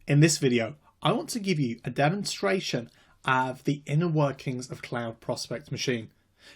In this video, I want to give you a demonstration of the inner workings of Cloud Prospect Machine.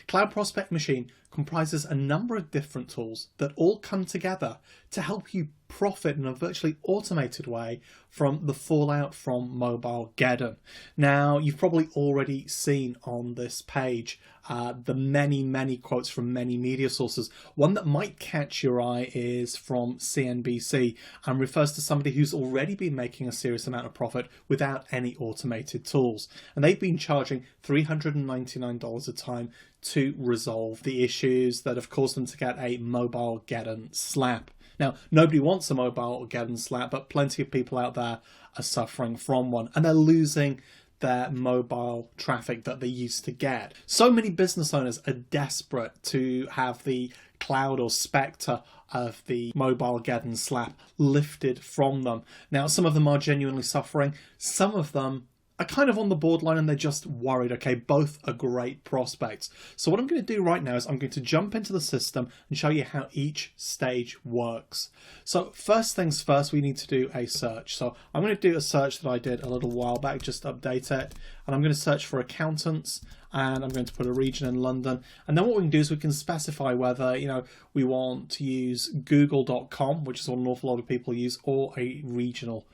Cloud Prospect Machine comprises a number of different tools that all come together to help you profit in a virtually automated way from the fallout from Mobilegeddon. Now, you've probably already seen on this page the many quotes from many media sources. One that might catch your eye is from CNBC and refers to somebody who's already been making a serious amount of profit without any automated tools. And they've been charging $399 a time to resolve the issues that have caused them to get a Mobilegeddon slap. Now, nobody wants a Mobilegeddon slap, but plenty of people out there are suffering from one, and they're losing their mobile traffic that they used to get. So many business owners are desperate to have the cloud or spectre of the Mobilegeddon slap lifted from them. Now, some of them are genuinely suffering. Some of them are kind of on the borderline and they're just worried. Okay, both are great prospects. So what I'm going to do right now is I'm going to jump into the system and show you how each stage works. So first things first, we need to do a search. So I'm going to do a search that I did a little while back, just update it. And I'm going to search for accountants, and I'm going to put a region in London. And then what we can do is we can specify whether, we want to use google.com, which is what an awful lot of people use, or a regional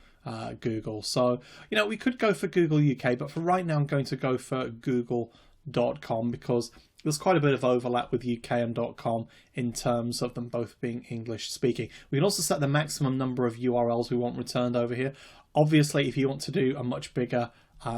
Google. So, we could go for Google UK, but for right now I'm going to go for google.com because there's quite a bit of overlap with UK and .com in terms of them both being English speaking. We can also set the maximum number of URLs we want returned over here. Obviously, if you want to do a much bigger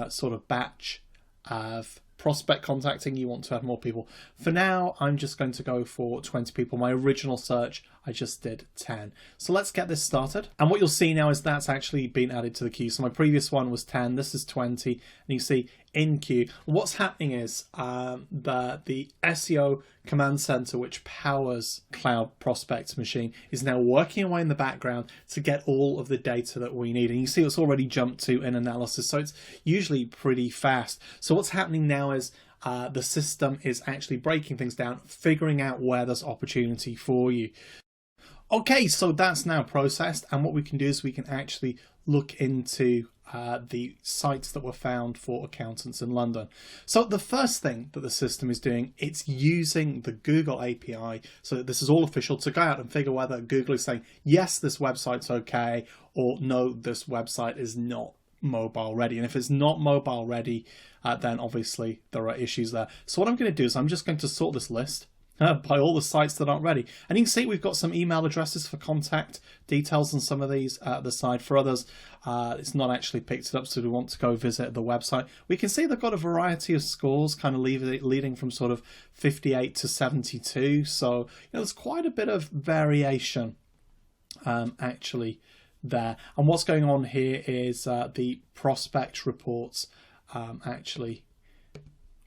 sort of batch of prospect contacting, you want to have more people. For now, I'm just going to go for 20 people. My original search, I just did 10. So let's get this started. And what you'll see now is that's actually been added to the queue. So my previous one was 10, this is 20, and you see in queue. What's happening is the SEO command center, which powers Cloud Prospect Machine, is now working away in the background to get all of the data that we need. And you see it's already jumped to in analysis, so it's usually pretty fast. So what's happening now is the system is actually breaking things down, figuring out where there's opportunity for you. Okay, so that's now processed, and what we can do is we can actually look into the sites that were found for accountants in London. So the first thing that the system is doing, it's using the Google API, so that this is all official, to go out and figure whether Google is saying, yes, this website's okay, or no, this website is not mobile ready. And if it's not mobile ready, then obviously there are issues there. So what I'm going to do is I'm just going to sort this list by all the sites that aren't ready. And you can see we've got some email addresses for contact details on some of these at the side. For others, it's not actually picked it up, so we want to go visit the website. We can see they've got a variety of scores, kind of leading from sort of 58 to 72. So there's quite a bit of variation actually there. And what's going on here is the prospect reports. Actually,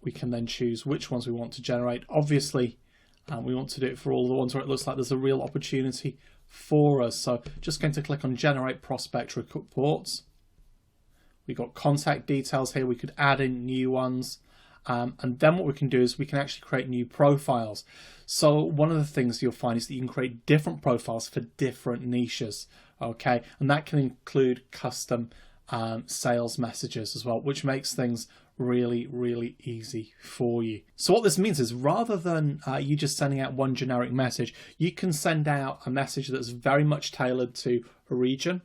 we can then choose which ones we want to generate. Obviously, we want to do it for all the ones where it looks like there's a real opportunity for us. So just going to click on Generate Prospect Reports. We've got contact details here. We could add in new ones. And then what we can do is we can actually create new profiles. So one of the things you'll find is that you can create different profiles for different niches. Okay, and that can include custom sales messages as well, which makes things really easy for you. So what this means is rather than you just sending out one generic message, you can send out a message that's very much tailored to a region,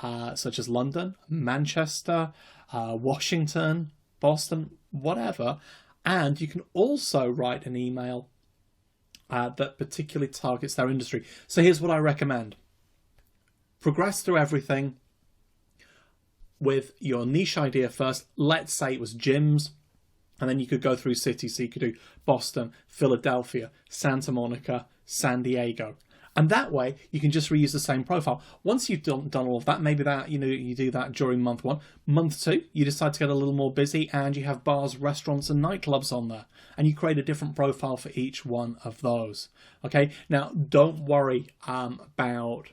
such as London, Manchester, Washington, Boston, whatever. And you can also write an email that particularly targets their industry. So here's what I recommend. Progress through everything with your niche idea first. Let's say it was gyms, and then you could go through cities. So you could do Boston, Philadelphia, Santa Monica, San Diego. And that way you can just reuse the same profile. Once you've done all of that, maybe that you do that during month 1. Month 2, you decide to get a little more busy and you have bars, restaurants and nightclubs on there. And you create a different profile for each one of those. Okay, now don't worry about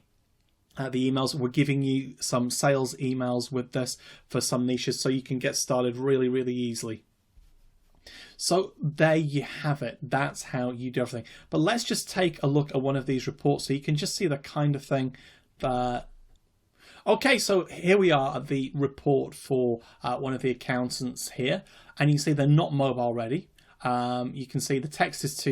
the emails. We're giving you some sales emails with this for some niches, so you can get started really easily. So there you have it. That's how you do everything. But let's just take a look at one of these reports so you can just see the kind of thing that Okay, so here we are at the report for one of the accountants here, and you can see they're not mobile ready. You can see the text is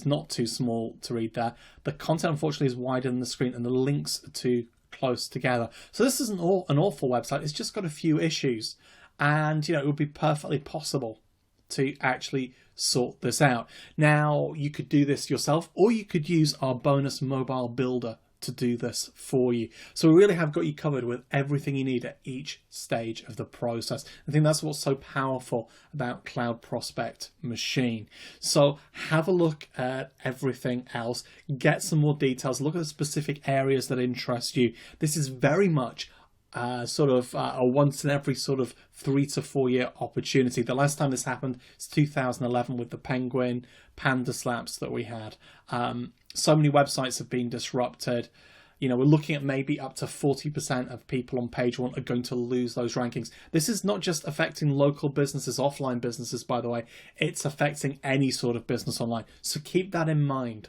not too small to read there. The content, unfortunately, is wider than the screen, and the links are too close together. So this isn't an awful website. It's just got a few issues, and it would be perfectly possible to actually sort this out. Now, you could do this yourself, or you could use our bonus mobile builder to do this for you. So we really have got you covered with everything you need at each stage of the process. I think that's what's so powerful about Cloud Prospect Machine. So have a look at everything else, get some more details, look at the specific areas that interest you. This is very much a once in every 3 to 4 year opportunity. The last time this happened is 2011 with the Penguin Panda slaps that we had. So many websites have been disrupted. We're looking at maybe up to 40% of people on page one are going to lose those rankings. This is not just affecting local businesses, offline businesses, by the way. It's affecting any sort of business online. So keep that in mind.